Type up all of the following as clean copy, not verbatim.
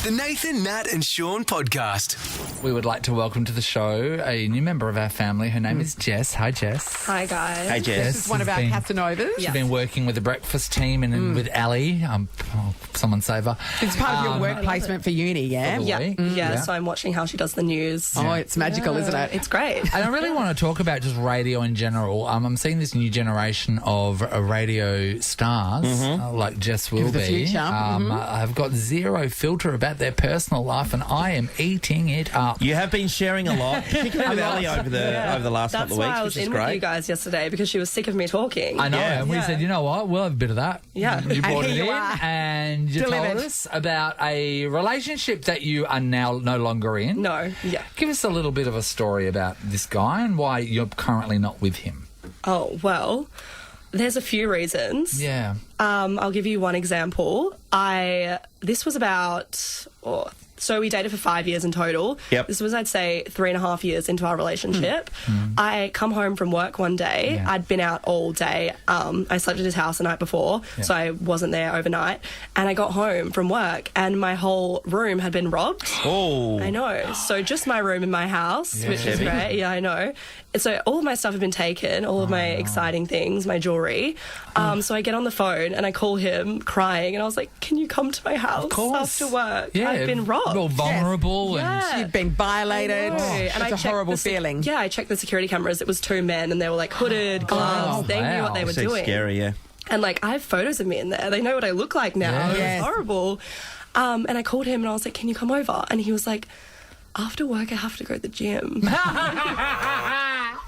The Nathan, Nat and Shaun podcast. We would like to welcome to the show a new member of our family. Her name is Jess. Hi, Jess. Hi, guys. Hey, Jess. This is one of our Casanovas. She's been working with the breakfast team and with Ali. Someone save her. It's part of your work placement for uni, yeah? For the Yeah. week. Yeah, so I'm watching how she does the news. Oh, it's magical, isn't it? It's great. And I really want to talk about just radio in general. I'm seeing this new generation of radio stars, like Jess will Of the be. future. I've got zero filter about their personal life, and I am eating it up. You have been sharing a lot, particularly with Ali over the last That's couple of why weeks, I was which is in great. with you guys yesterday, because she was sick of me talking. I know, Yeah. and we said, you know what, we'll have a bit of that. Yeah. You brought And it here in, you are. and you Delivered. told us about a relationship that you are now no longer in. No, yeah. Give us a little bit of a story about this guy and why you're currently not with him. Oh, well, there's a few reasons. Yeah. I'll give you one example. This was about... So we dated for 5 years in total. Yep. This was, I'd say, 3.5 years into our relationship. I come home from work one day. Yeah. I'd been out all day. I slept at his house the night before, so I wasn't there overnight. And I got home from work, and my whole room had been robbed. Oh, I know. So just my room in my house, which is Heavy. great. Yeah, I know. And so all of my stuff had been taken, all of my exciting things, my jewellery. So I get on the phone and I call him crying, and I was like, can you come to my house course. after work? Yeah. I've been robbed. All vulnerable and... Yeah. You've been violated. I know. It's And I a checked horrible the feeling. Yeah, I checked the security cameras. It was two men, and they were like hooded, gloves. They knew what they were so doing. scary, yeah. And like, I have photos of me in there. They know what I look like now. Yeah. It Yes. was horrible. And I called him and I was like, can you come over? And he was like, after work, I have to go to the gym.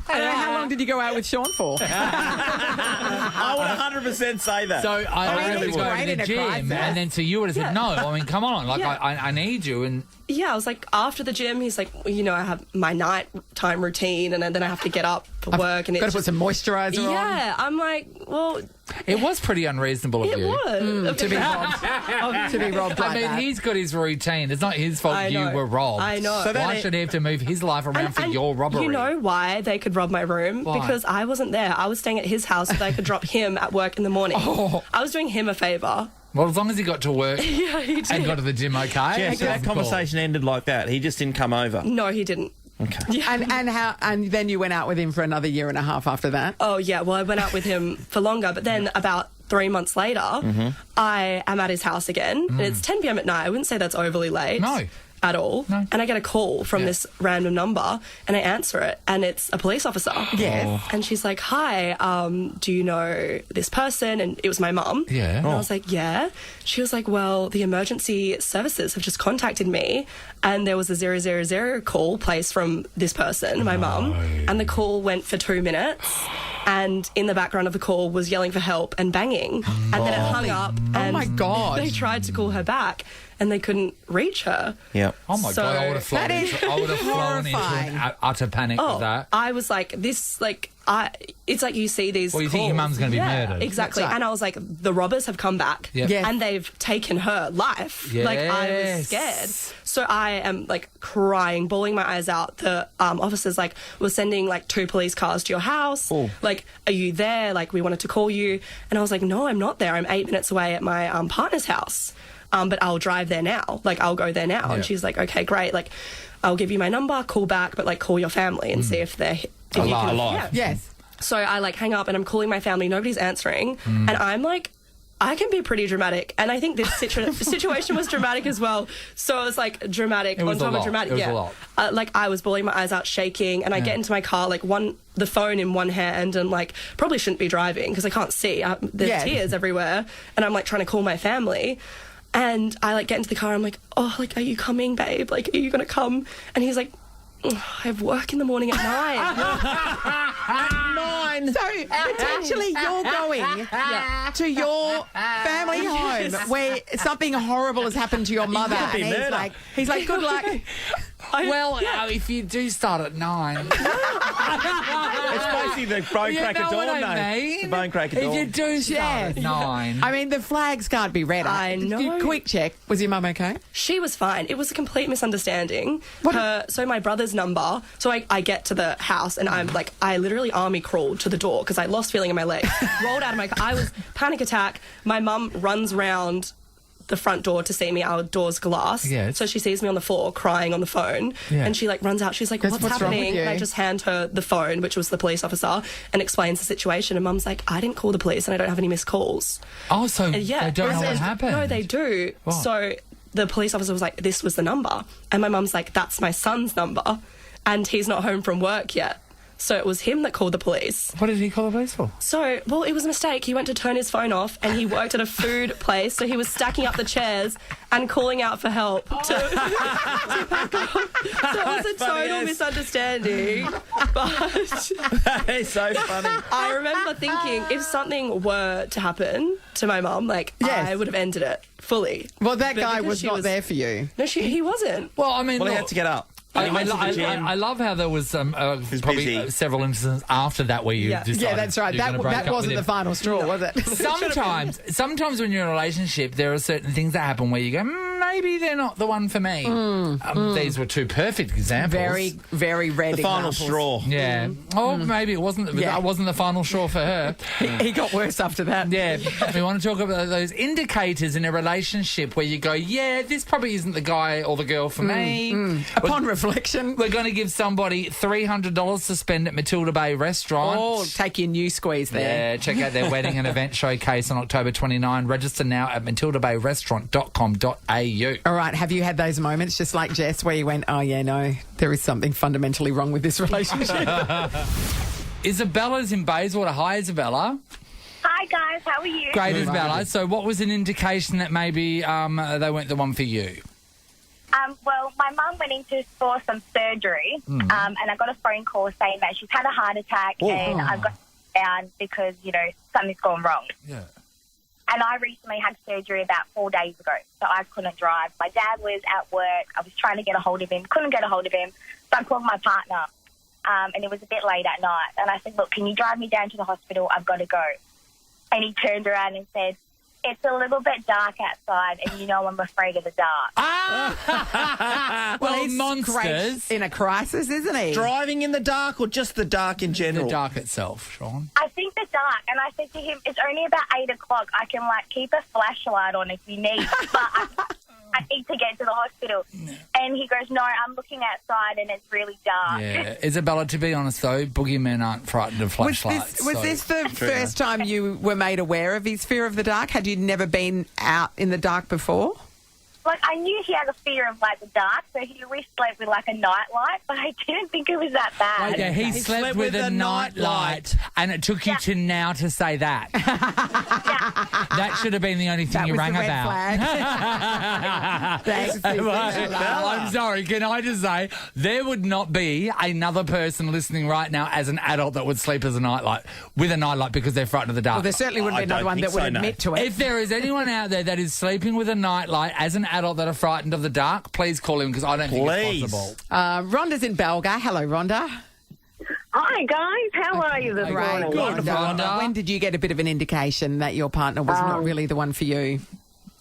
How long did you go out with Shaun for? I would 100% say that. So I mean, wanted it's to go great to in the a gym, crisis. and then so you would have said, no, I mean, come on, like, Yeah. I need you, and... Yeah, I was like, after the gym, he's like, well, you know, I have my nighttime routine, and then I have to get up for work, and Got it's to put some moisturiser on. yeah. I'm like, well, It was pretty unreasonable of it you. was To be robbed. To be robbed like I mean, that. he's got his routine. It's not his fault I you know. were robbed. I know. So Why should he have to move his life around for And your robbery? You know why they could rob my room? Why? Because I wasn't there. I was staying at his house so that I could drop him at work in the morning. Oh. I was doing him a favour. Well, as long as he got to work Yeah, he did. and got to the gym okay. yeah, so that Cool. conversation ended like that. He just didn't come over. No, he didn't. Okay. And then you went out with him for another year and a half after that. Oh, yeah. Well, I went out with him for longer, but then about 3 months later, I am at his house again, and it's 10 p.m. at night. I wouldn't say that's overly late. No. At all. No. And I get a call from this random number, and I answer it, and it's a police officer. Yes. And she's like, hi, do you know this person? And it was my mum. Yeah. And I was like, yeah. She was like, well, the emergency services have just contacted me, and there was a 000 call placed from this person, my mum, and the call went for 2 minutes, and in the background of the call was yelling for help and banging, and then it hung up, and my God. they tried to call her back, and they couldn't reach her. Yeah. Oh my So- God! I would have flown. That is I would have flown into horrifying. an utter panic with that. I was like, it's like you see these Well, you think your calls. mum's gonna be Yeah, murdered. Exactly. That's right. And I was like, the robbers have come back. Yep. Yes. And they've taken her life. Like, I Yes. was scared. So I am, like, crying, bawling my eyes out. The officers, like, were sending, like, 2 police cars to your house. Oh. Like, are you there? Like, we wanted to call you. And I was like, no, I'm not there. I'm 8 minutes away at my partner's house. But I'll drive there now. Like, I'll go there now. Yeah. And she's like, okay, great. Like, I'll give you my number, call back, but, like, call your family and see if they're... If you can, Alive. yeah. Yes. So I like hang up and I'm calling my family. Nobody's answering, and I'm like, I can be pretty dramatic, and I think this situation was dramatic as well. So it was like dramatic It was on a top of lot. dramatic. It was yeah, a lot. Like I was bawling my eyes out, shaking, and I get into my car like the phone in one hand, and like probably shouldn't be driving because I can't see. There's Yeah. tears everywhere, and I'm like trying to call my family. And I like get into the car. I'm like, oh, like, are you coming, babe? Like, are you gonna come? And he's like, I have work in the morning at 9. 9. So potentially you're going to your family home where something horrible has happened to your mother, could be and murder. he's like, good luck. Well, if you do start at 9, It's basically the bone you cracker know dawn, what I though. mean? The bone cracker If dawn. you do start at 9, I mean, the flags can't be red. I know. Quick check. Was your mum okay? She was fine. It was a complete misunderstanding. What? So my brother's number. So I get to the house and I'm like, I literally army crawled to the door because I lost feeling in my legs. Rolled out of my car. I was panic attack. My mum runs round the front door to see me. Our door's glass. Yes. So she sees me on the floor crying on the phone, Yeah. and she like runs out. She's like, What's "What's wrong with happening?" you? And I just hand her the phone, which was the police officer, and explains the situation. And Mum's like, "I didn't call the police, and I don't have any missed calls." Oh, so And yeah, they don't know what and- happened? No, they do. What? So the police officer was like, "This was the number," and my mum's like, "That's my son's number, and he's not home from work yet." So it was him that called the police. What did he call the police for? So, well, it was a mistake. He went to turn his phone off, and he worked at a food place, so he was stacking up the chairs and calling out for help. So it was a total misunderstanding. But That is so funny. I remember thinking, if something were to happen to my mum, like, Yes. I would have ended it fully. Well, that But guy because was she not there for you. No, he wasn't. Well, I mean, Well, he look, had to get up. I, He went to the gym. I love how there was probably busy. several instances after that where you Yeah. decided Yeah, that's right. you're gonna break That up wasn't with the him. final straw, was it? Sometimes when you're in a relationship, there are certain things that happen where you go, maybe they're not the one for me. These were two perfect examples. Very, very red The final examples. straw. Yeah. Oh, maybe it wasn't. Yeah. That wasn't the final straw for her. He got worse after that. Yeah. We want to talk about those indicators in a relationship where you go, yeah, this probably isn't the guy or the girl for me. Upon reflection, We're going to give somebody $300 to spend at Matilda Bay Restaurant. oh, take your new squeeze there. Yeah, check out their wedding and event showcase on October 29. Register now at matildabayrestaurant.com.au. All right, have you had those moments just like Jess where you went, oh, yeah, no, there is something fundamentally wrong with this relationship? Isabella's in Bayswater. Hi, Isabella. Hi guys, how are you? Great, Isabella. So what was an indication that maybe they weren't the one for you? Well, my mum went in for some surgery, and I got a phone call saying that she's had a heart attack and I've got down because, something's gone wrong. Yeah. And I recently had surgery about 4 days ago, so I couldn't drive. My dad was at work. I was trying to get a hold of him, couldn't get a hold of him, so I called my partner, and it was a bit late at night. And I said, look, can you drive me down to the hospital? I've got to go. And he turned around and said, it's a little bit dark outside, and I'm afraid of the dark. Well, he's monsters. great in a crisis, isn't he? Driving in the dark or just the dark in general? The dark itself, Sean. I think the dark, and I said to him, it's only about 8 o'clock. I can, keep a flashlight on if you need, but I need to get to the hospital. And he goes, no, I'm looking outside, and it's really dark. Yeah. Isabella, to be honest, though, boogeymen aren't frightened of Was flashlights. this so- the first time you were made aware of his fear of the dark? Had you never been out in the dark before? I knew he had a fear of, the dark, so he always slept with, a nightlight, but I didn't think it was that bad. Okay, he slept with a night light, and it took you to now to say that. That should have been the only thing That you was rang the red about. flag. Thanks. I'm sorry, can I just say, there would not be another person listening right now as an adult that would sleep as a nightlight with a nightlight because they're frightened of the dark. Well, there certainly wouldn't I be another don't one think that would so, no. admit to it. If there is anyone out there that is sleeping with a nightlight as an adult that are frightened of the dark, please call him because I don't think Please. it's possible. Rhonda's in Belga. Hello, Rhonda. Hi, guys. How are you this Great. morning? Good, Rhonda. When did you get a bit of an indication that your partner was not really the one for you?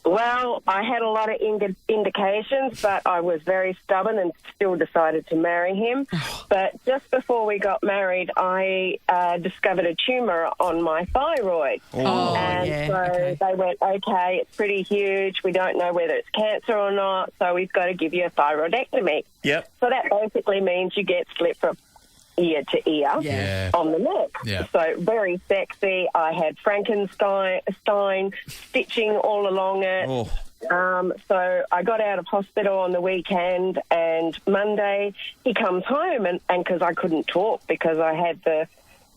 Well, I had a lot of indications, but I was very stubborn and still decided to marry him. But just before we got married, I discovered a tumour on my thyroid. Oh, And yeah. so Okay. they went, okay, it's pretty huge. We don't know whether it's cancer or not, so we've got to give you a thyroidectomy. Yep. So that basically means you get slit from ear to ear Yeah. on the neck. Yeah. So very sexy. I had Frankenstein stitching all along it. Oh. So I got out of hospital on the weekend, and Monday he comes home, and because I couldn't talk because I had the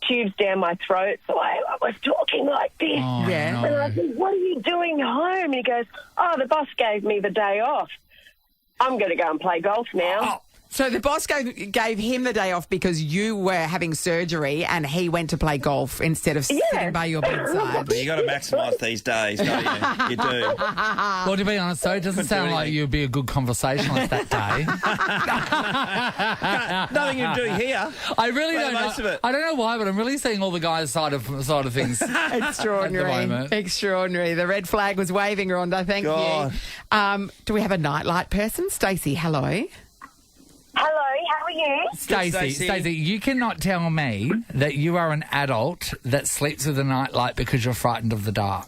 tubes down my throat, so I was talking like this. Oh, Yeah. no. And I said, what are you doing home? And he goes, oh, the boss gave me the day off. I'm going to go and play golf now. So the boss gave him the day off because you were having surgery and he went to play golf instead of sitting by your bedside. But you got to maximise these days, don't you? You do. Well, to be honest, though, it doesn't sound like you'd be a good conversationalist that day. Nothing you do here. I really Well, don't know. most of it. I don't know why, but I'm really seeing all the guys' side of things. Extraordinary. At the moment. Extraordinary. The red flag was waving, Rhonda. Thank God. you. Do we have a nightlight person? Stacey, hello. Hello, how are you? Stacey, Stacey. you cannot tell me that you are an adult that sleeps with a nightlight because you're frightened of the dark.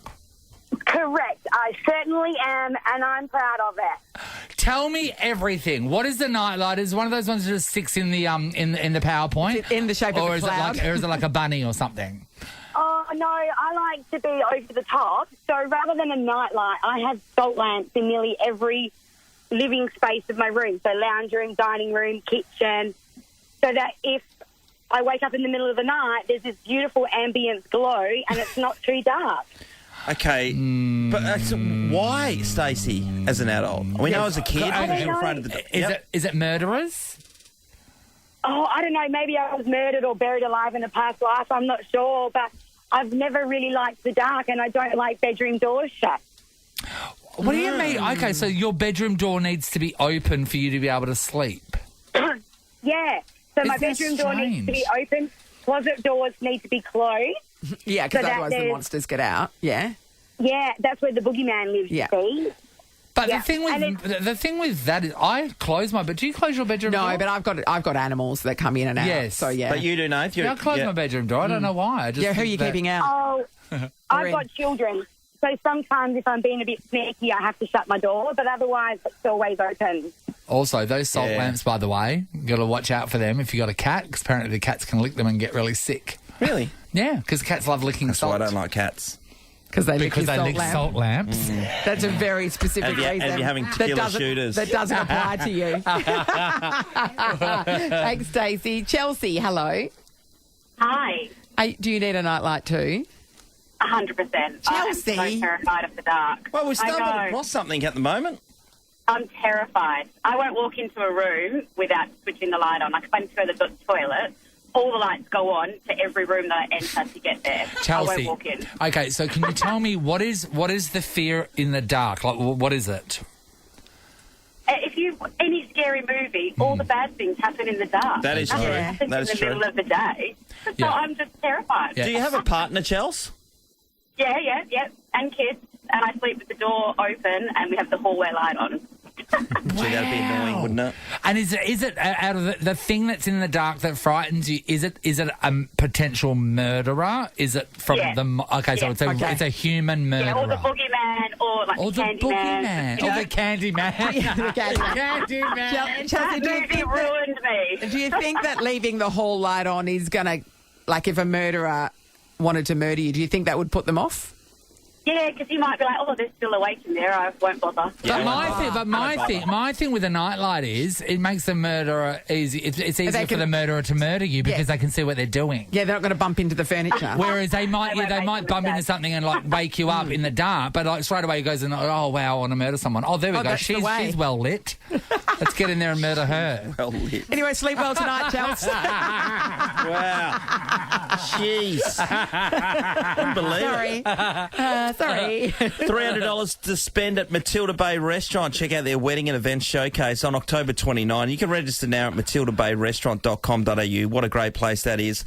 Correct. I certainly am, and I'm proud of it. Tell me everything. What is the nightlight? Is it one of those ones that just sticks in the in the PowerPoint? Is it in the shape of a cloud? Or is it like a bunny or something? Oh, no, I like to be over the top. So rather than a nightlight, I have salt lamps in nearly every living space of my room. So lounge room, dining room, kitchen. So that if I wake up in the middle of the night, there's this beautiful ambience glow and it's not too dark. Okay, but why, Stacey, as an adult? We know as a kid, I don't you were afraid of the... Is it murderers? Oh, I don't know. Maybe I was murdered or buried alive in a past life. I'm not sure, but I've never really liked the dark, and I don't like bedroom doors shut. What do you mean? Okay, so your bedroom door needs to be open for you to be able to sleep. Yeah. So my Isn't that bedroom door needs to be strange? open. Closet doors need to be closed. Yeah, because So that otherwise the there's- monsters get out. Yeah. Yeah, that's where the boogeyman lives, Yeah. you see. But Yeah, the thing with that is, I close my bed. Do you close your bedroom door? No, but I've got animals that come in and out. Yes. So yeah. But you do, Nath. Yeah, I close my bedroom door. I don't know why. I just yeah, who are think you that- keeping out? Oh, I've got children. So sometimes if I'm being a bit sneaky, I have to shut my door, but otherwise it's always open. Also, those salt Yeah. lamps, by the way, you got to watch out for them if you got a cat, because apparently the cats can lick them and get really sick. Really? Yeah, because cats love licking That's salt. why I don't like cats. Because they Because they lick salt lamps. That's a very specific And you're- and reason. you're having that tequila doesn't- shooters. That doesn't apply to you. Thanks, Stacey. Chelsea, hello. Hi, Hey, do you need a nightlight too? 100%. Chelsea? I'm so terrified of the dark. Well, we I stumbled know. across something at the moment. I'm terrified. I won't walk into a room without switching the light on. Like if I need to go to the toilet, all the lights go on to every room that I enter to get there. I Chelsea. won't walk in. Okay, so can you tell me what is the fear in the dark? Like, what is it? If you any scary movie, all the bad things happen in the dark. That is Nothing true. happens That is in the true. middle of the day. So Yeah. I'm just terrified. Yeah. Do you have a partner, Chels? Yeah, and kids. And I sleep with the door open, and we have the hallway light on. Gee, that'd be annoying, wouldn't it? And is it out of the thing that's in the dark that frightens you? Is it a potential murderer? Is it from Yeah. Okay, so Yeah. it's a human murderer. Yeah, or the boogeyman, or like Or the Candyman. boogeyman. You Or know? the Candyman. Chelsea, That do you movie think ruined me. Do you think that leaving the hall light on is going to, like if a murderer wanted to murder you, do you think that would put them off? Yeah, because you might be like, oh, they're still awake in there. I won't bother. But my thing with a nightlight is it makes the murderer easy. It's easier They for can- the murderer to murder you because Yes. they can see what they're doing. Yeah, they're not going to bump into the furniture. Whereas they might won't make bump a into mistake. something and like wake you up in the dark, but like straight away he goes and oh wow, I want to murder someone. Oh, there we Oh, go. that's the way. She's well lit. Let's get in there and murder her. Well lit. Anyway, sleep well tonight, Chelsea. Wow. Jeez. Unbelievable. Sorry. $300 to spend at Matilda Bay Restaurant. Check out their wedding and event showcase on October 29. You can register now at matildabayrestaurant.com.au. What a great place that is.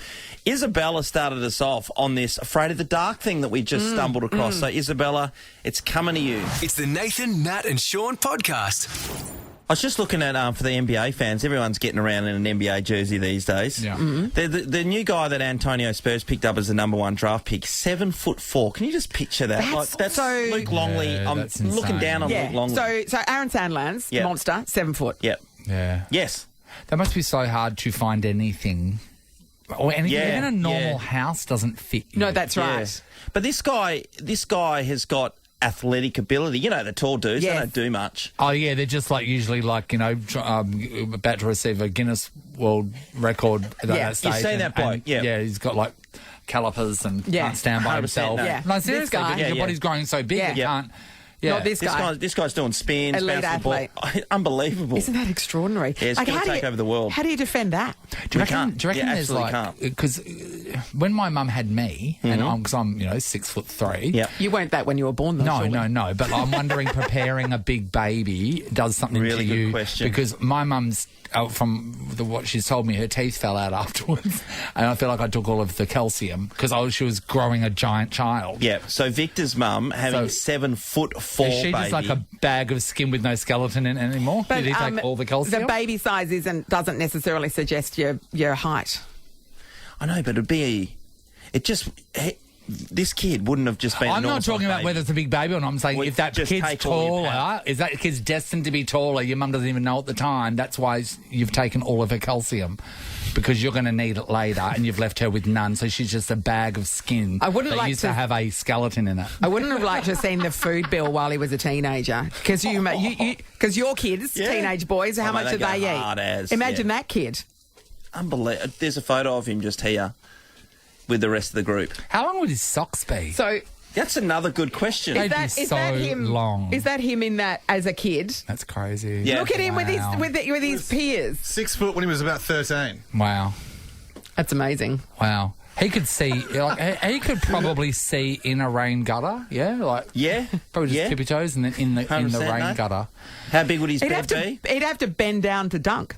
Isabella started us off on this Afraid of the Dark thing that we just stumbled across. So, Isabella, it's coming to you. It's the Nathan, Nat and Shaun podcast. I was just looking at, for the NBA fans, everyone's getting around in an NBA jersey these days. Yeah. The new guy that Antonio Spurs picked up as the number one draft pick, 7'4". Can you just picture that? That's so- Luke Longley. Yeah, I'm that's looking insane. down on Luke Yeah. Longley. So Aaron Sandlands, Yeah. monster, 7 foot. Yep. Yeah. Yes. That must be so hard to find anything. Or anything. Yeah, Even a normal yeah. house doesn't fit you. No, that's right. Yes. But this guy has got athletic ability. You know, the tall dudes, Yes. they don't do much. Oh, yeah, they're just like usually like, about to receive a Guinness World Record at Yeah. that stage. You've seen that bloke, yeah. Yeah, he's got like calipers and Yeah. can't stand by 100%, himself. no. Yeah. No, This seriously, guy- because Yeah, your yeah. body's growing so big Yeah. it Yeah. can't... Yeah. Not this guy. This guy's doing spins, Elite bouncing the ball. athlete. Unbelievable. Isn't that extraordinary? Yeah, it's gonna how do take you- over the world. How do you defend that? Do you We reckon, can't. do you reckon Yeah, there's absolutely like... can't. Because when my mum had me, and because I'm 6'3", Yep. You weren't that when you were born, though. No, surely. no. But I'm wondering, preparing a big baby does something Really to good you. question. Because my mum's, from what she's told me, her teeth fell out afterwards. And I feel like I took all of the calcium because she was growing a giant child. Yeah. So Victor's mum having So- 7'4" Is she baby. just like a bag of skin with no skeleton in it anymore? Did he take all the calcium? The baby size doesn't necessarily suggest your height. I know, but it'd be. It just. this kid wouldn't have just been. I'm not talking about whether it's a big baby or not. I'm saying Well, if that just kid's take all your taller, is that kid's destined to be taller? Your mum doesn't even know at the time. That's why you've taken all of her calcium. Because you're going to need it later, and you've left her with none, so she's just a bag of skin. I wouldn't that like used to to have a skeleton in it. I wouldn't have liked to have seen the food bill while he was a teenager. Because your kids, teenage boys, how much do they eat? Imagine that kid. Unbelievable. There's a photo of him just here with the rest of the group. How long would his socks be? So that's another good question. They'd be so long. Is that him in that as a kid? That's crazy. Yeah. Look at him with his peers. 6 foot when he was about 13. Wow. That's amazing. Wow. He could see, he could probably see in a rain gutter, probably just tippy toes, and then in the rain gutter. How big would his bed be? He'd have to bend down to dunk.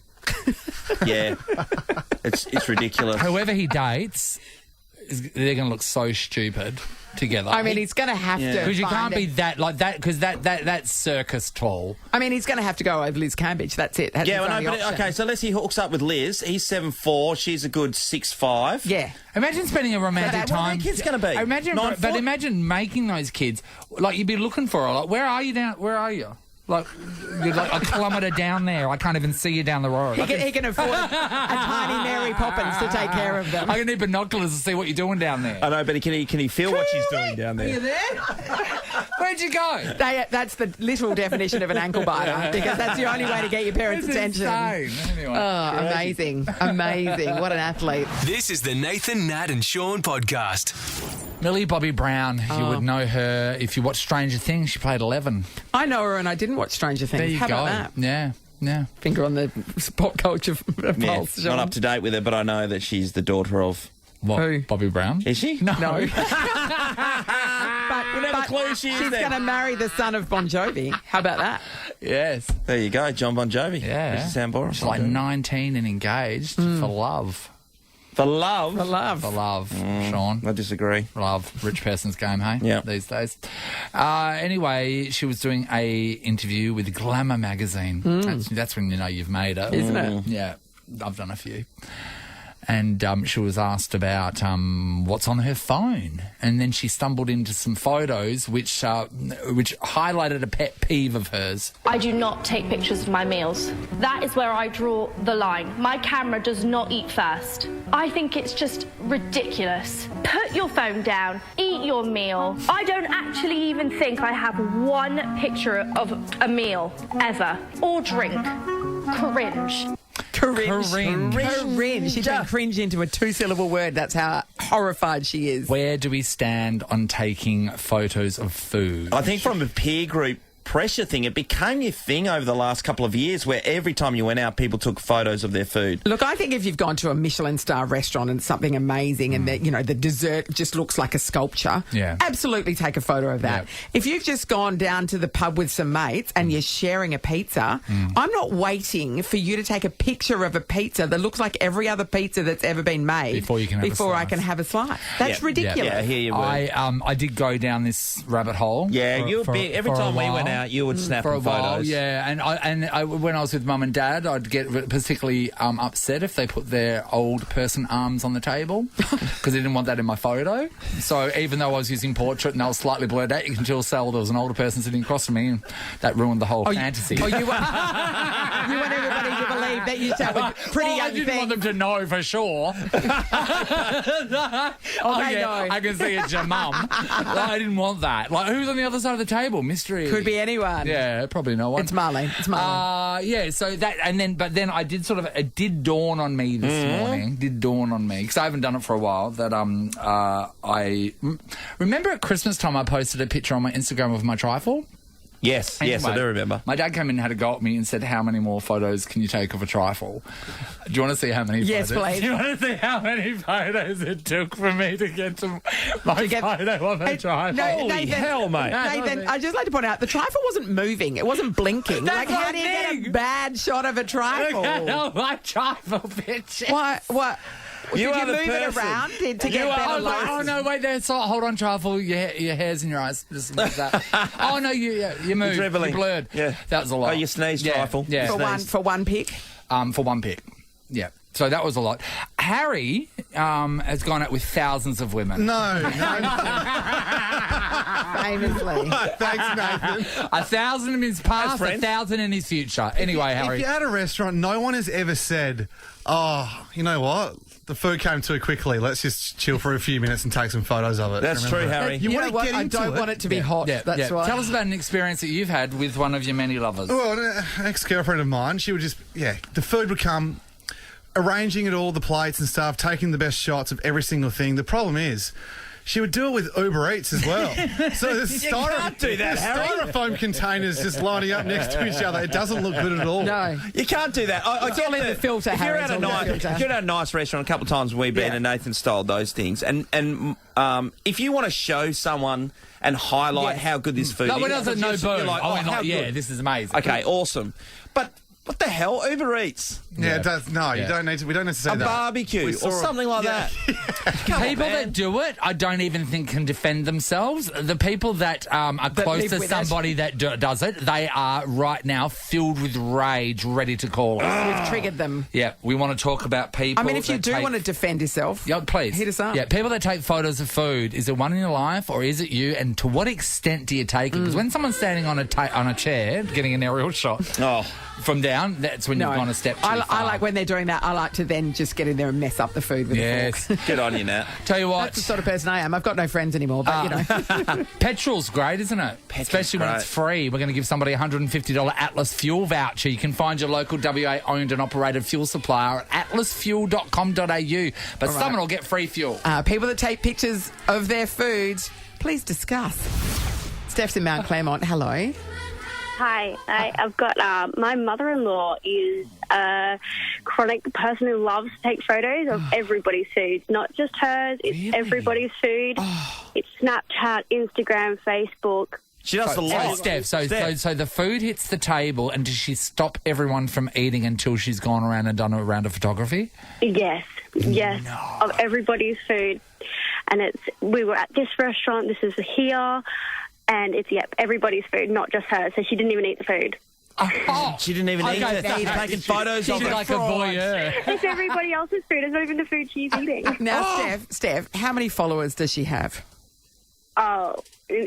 Yeah, it's ridiculous. Whoever he dates, they're going to look so stupid together. I mean, he's going to have to. Because you can't be that like that. Because that's circus tall. I mean, he's going to have to go over Liz Cambridge. That's it. That's okay. So let's he hooks up with Liz. He's 7'4". She's a good 6'5". Yeah. Imagine spending a romantic time. What are their kids going to be? Imagine making those kids. Like you'd be looking for her. Like, where are you down? Where are you? Like, you're like a kilometre down there. I can't even see you down the road. He can afford a tiny Mary Poppins to take care of them. I can need binoculars to see what you're doing down there. I know, but can he feel what she's doing down there? Are you there? Where'd you go? That's the literal definition of an ankle biter, because that's the only way to get your parents' attention. Insane. Anyway, amazing. What an athlete. This is the Nathan, Nat and Shaun podcast. Millie Bobby Brown, you would know her if you watch Stranger Things. She played 11. I know her, and I didn't watch Stranger Things. There you How go. about that? Yeah. Finger on the pop culture pulse. Not up to date with her, but I know that she's the daughter of... What? Who? Bobby Brown? Is she? No. But Whatever clue she's going to marry the son of Bon Jovi. How about that? Yes. There you go, John Bon Jovi. Yeah. Does it sound boring? She's like 19 and engaged for love. For love? For love. For love, Sean. I disagree. Love. Rich person's game, hey? Yeah. These days. Anyway, she was doing a interview with Glamour magazine. That's when you know you've made it. Isn't it? Yeah. I've done a few. And she was asked about what's on her phone. And then she stumbled into some photos which highlighted a pet peeve of hers. I do not take pictures of my meals. That is where I draw the line. My camera does not eat first. I think it's just ridiculous. Put your phone down, eat your meal. I don't actually even think I have one picture of a meal ever. Or drink. Cringe. Cringe. She turned cringe into a 2-syllable word. That's how horrified she is. Where do we stand on taking photos of food? I think from a peer group pressure thing, it became your thing over the last couple of years where every time you went out, people took photos of their food. Look, I think if you've gone to a Michelin star restaurant and it's something amazing and the dessert just looks like a sculpture, absolutely take a photo of that. If you've just gone down to the pub with some mates and you're sharing a pizza, I'm not waiting for you to take a picture of a pizza that looks like every other pizza that's ever been made before I can have a slice. That's ridiculous. Yeah, I hear you. I did go down this rabbit hole. Yeah, every time we went out, you would snap for a photos. while, yeah. And I, when I was with Mum and Dad, I'd get particularly upset if they put their old person arms on the table because I didn't want that in my photo. So even though I was using portrait and I was slightly blurred out, you can still tell there was an older person sitting across from me, and that ruined the whole fantasy. You want everybody to believe that you have a pretty young I didn't want them to know for sure. I can see it's your mum. I didn't want that. Like, who's on the other side of the table? Mystery. Could be anyone. Yeah, probably no one. It's Marlene. So that, but then I did it did dawn on me this morning. Because I haven't done it for a while. That I remember at Christmas time I posted a picture on my Instagram of my trifle. Yes, anyway, yes, I do remember. My dad came in and had a go at me and said, "How many more photos can you take of a trifle?" Do you want to see how many? Yes, photos? please. Do you want to see how many photos it took for me to get to my photo of a trifle? No, Holy Nathan, hell, mate! Nathan, I'd just like to point out the trifle wasn't moving; it wasn't blinking. That's how do you get a bad shot of a trifle? My trifle picture. What? Did you move it around to get better light? Oh, no, wait, that's all. Hold on, trifle. Your hair's in your eyes. Just like that. Oh, no, you moved. You're blurred. Yeah. That was a lot. Oh, you sneezed, trifle. Yeah. For one pic? For one pic. Yeah. So that was a lot. Harry has gone out with thousands of women. No. Famously. Thanks, Nathan. 1,000 in his past, friends. 1,000 in his future. Anyway, If Harry. you're at a restaurant, no one has ever said, oh, you know what? The food came too quickly. Let's just chill for a few minutes and take some photos of it. That's true, Harry. You want to get I into don't it. want it to be hot. That's right. Tell us about an experience that you've had with one of your many lovers. Well, an ex-girlfriend of mine, she would just, the food would come, arranging it all, the plates and stuff, taking the best shots of every single thing. The problem is, she would do it with Uber Eats as well. So the can't do that, Harry. styrofoam containers just lining up next to each other. It doesn't look good at all. No. You can't do that. I get all in the filter, If you're Harry, at it's a all in the nice, filter. if you're at a nice restaurant, a couple of times we've been, and Nathan styled those things. And if you want to show someone and highlight how good this food No, is, it doesn't. No you're boom. like, how good. This is amazing. Okay, awesome. But what the hell, Uber Eats? Yeah, it does. No, you don't need to. We don't need to say A that. barbecue We or saw- something like that. Come on, People man. that do it, I don't even think can defend themselves. The people that are close live to with somebody that does it, they are right now filled with rage, ready to call us. We've triggered them. Yeah, we want to talk about people. I mean, if you that do take- want to defend yourself, Yeah, please. hit us up. Yeah, people that take photos of food, is it one in your life or is it you? And to what extent do you take it? Because when someone's standing on a chair, getting an aerial shot from down, that's when you've gone a step too far. I like when they're doing that. I like to then just get in there and mess up the food with a fork. Yes. Good on you, Nat. Tell you what, That's the sort of person I am. I've got no friends anymore, but, you know. petrol's great, isn't it? Especially when it's free. We're going to give somebody a $150 Atlas fuel voucher. You can find your local WA-owned and operated fuel supplier at atlasfuel.com.au. But someone will get free fuel. People that take pictures of their food, please discuss. Steph's in Mount Claremont. Hello. Hi, I've got my mother-in-law is a chronic person who loves to take photos of everybody's food, not just hers. It's everybody's food. It's Snapchat, Instagram, Facebook. She does a lot. Steph, so the food hits the table, and does she stop everyone from eating until she's gone around and done a round of photography? Yes, of everybody's food. And we were at this restaurant. This is here. And it's, everybody's food, not just hers. So she didn't even eat the food. She didn't even eat it. Taking photos of She's it. like a voyeur. It's everybody else's food. It's not even the food she's eating. Now, Steph, how many followers does she have? Oh,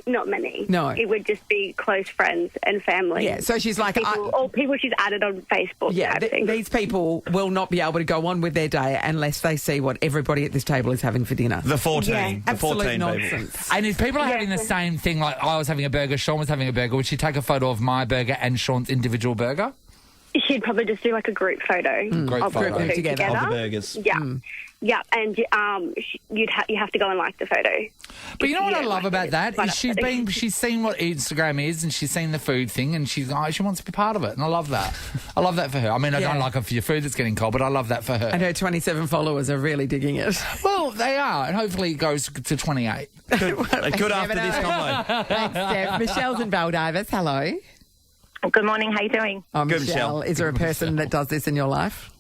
not many. No. It would just be close friends and family. Yeah, so she's like... people she's added on Facebook. Yeah, type thing. these people will not be able to go on with their day unless they see what everybody at this table is having for dinner. The 14. Yeah. The Absolute 14 people. nonsense. And if people are having the same thing, like I was having a burger, Sean was having a burger, would she take a photo of my burger and Sean's individual burger? She'd probably just do like a group photo Group of photo. the food Together. Of the burgers. Yeah. Yeah, and you have to go and like the photo. But you know what I love like about it. that But is she's seen what Instagram is, and she's seen the food thing, and she wants to be part of it, and I love that. I love that for her. I mean, I don't like her for your food that's getting cold, but I love that for her. And her 27 followers are really digging it. Well, they are, and hopefully it goes to 28. Good after this combo. Thanks, Steph. Michelle's in Baldivis. Hello. Good morning. How you doing? Oh, Good, Michelle. Michelle. Is there a person that does this in your life?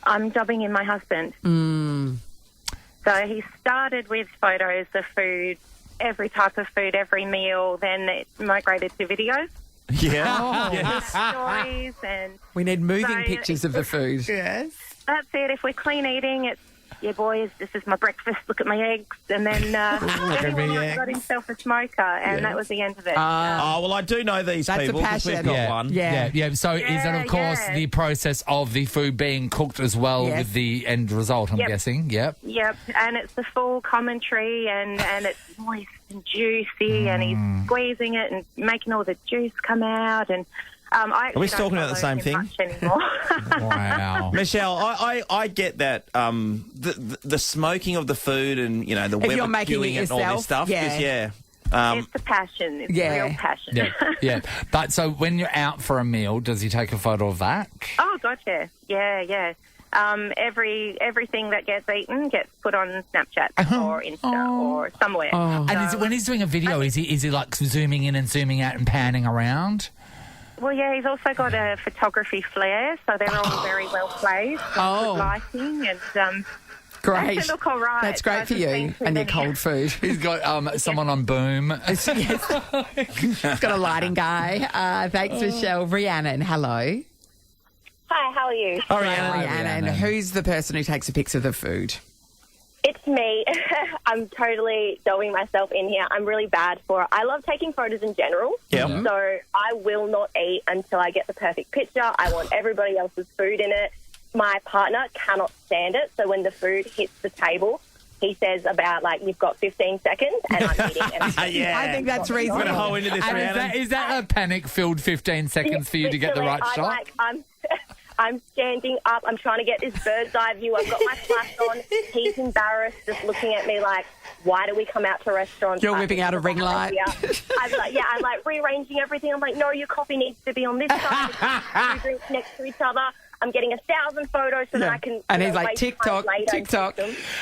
I'm dubbing in my husband. So he started with photos of food, every type of food, every meal. Then it migrated to videos, Yeah. Yes. stories, and We need moving So- pictures of the food. that's it. If we're clean eating, it's, yeah, boys, this is my breakfast. Look at my eggs. And then everyone got himself a smoker, and that was the end of it. Oh, well, I do know these That's a people because we've passion. got one. Yeah. So is it, of course, the process of the food being cooked as well Yes. with the end result, I'm Yep. guessing? Yep. Yep, and it's the full commentary, and it's moist and juicy, and he's squeezing it and making all the juice come out. And I Are we talking about the same thing? Wow. Michelle, I get that the smoking of the food and, you know, the If you're making barbecuing it and all yourself, this stuff. yeah. 'cause, It's the passion. It's Yeah. real passion. Yeah. But so when you're out for a meal, does he take a photo of that? Oh, gotcha. Yeah. Everything that gets eaten gets put on Snapchat or Insta or somewhere. And when he's doing a video, is he like zooming in and zooming out and panning around? Well, yeah, he's also got a photography flair, so they're all very well placed. Oh. Good lighting and Great. they look all right. That's great for I just you think and your that- cold food. He's got someone on boom. He's got a lighting guy. Thanks, Michelle. Rhiannon, hello. Hi, how are you? Oh, Rhiannon. Rhiannon. And who's the person who takes a picture of the food? It's me. I'm totally throwing myself in here. I'm really bad for it. I love taking photos in general. Yeah. So I will not eat until I get the perfect picture. I want everybody else's food in it. My partner cannot stand it. So when the food hits the table, he says about, like, you've got 15 seconds and I'm eating. And Yeah. I think that's reasonable. I'm going to hold into this, And Rhiannon. is that a panic-filled 15 seconds for you to get the right shot? I'm standing up. I'm trying to get this bird's eye view. I've got my flash on. He's embarrassed, just looking at me like, why do we come out to restaurants? You're whipping out a ring light. I'm like rearranging everything. I'm like, no, your coffee needs to be on this side. Two drinks next to each other. I'm getting 1,000 photos so that I can. And he's like, TikTok.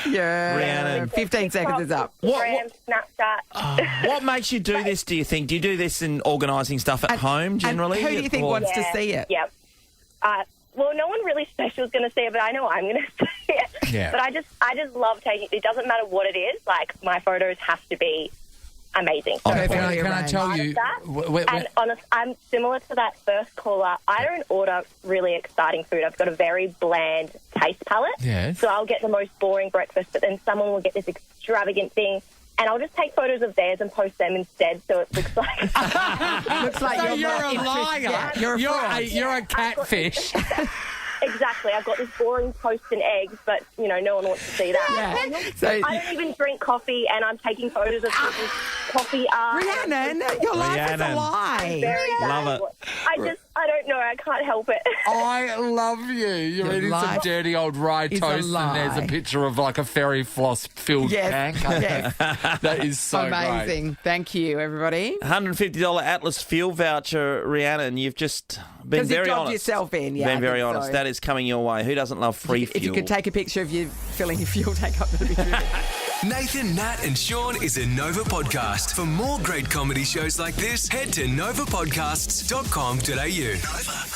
Yeah. Rhiannon. 15 seconds is up. Instagram, Snapchat. What makes you do this, do you think? Do you do this in organising stuff at home generally? And who do you think wants to see it? Yeah. Well, no one really special is going to see it, but I know I'm going to see it. Yeah. But I just love taking. It doesn't matter what it is. Like, my photos have to be amazing. So Can I tell you? And honest, I'm similar to that first caller. I don't order really exciting food. I've got a very bland taste palette. Yes. So I'll get the most boring breakfast, but then someone will get this extravagant thing. And I'll just take photos of theirs and post them instead, so it looks like... Looks like So you're a liar. Yeah, You're a catfish. Exactly. I've got this boring toast and eggs, but, no one wants to see that. Yeah. So, I don't even drink coffee, and I'm taking photos of people's coffee art. Rhiannon, your life is a lie. Love it. I don't know. I can't help it. I love you. You're Your eating some life dirty old rye is a toast, and there's a lie. picture of like a fairy floss filled pancake. Yes. That is so Amazing. great. Thank you, everybody. $150 Atlas fuel voucher, Rhiannon. You've just been 'Cause you very dobbed honest. yourself in, yeah, Been I very think honest. so. That is coming your way. Who doesn't love free fuel? If you could take a picture of you filling your fuel tank up, that'd be good. Nathan, Nat, and Sean is a Nova podcast. For more great comedy shows like this, head to novapodcasts.com.au. Nova.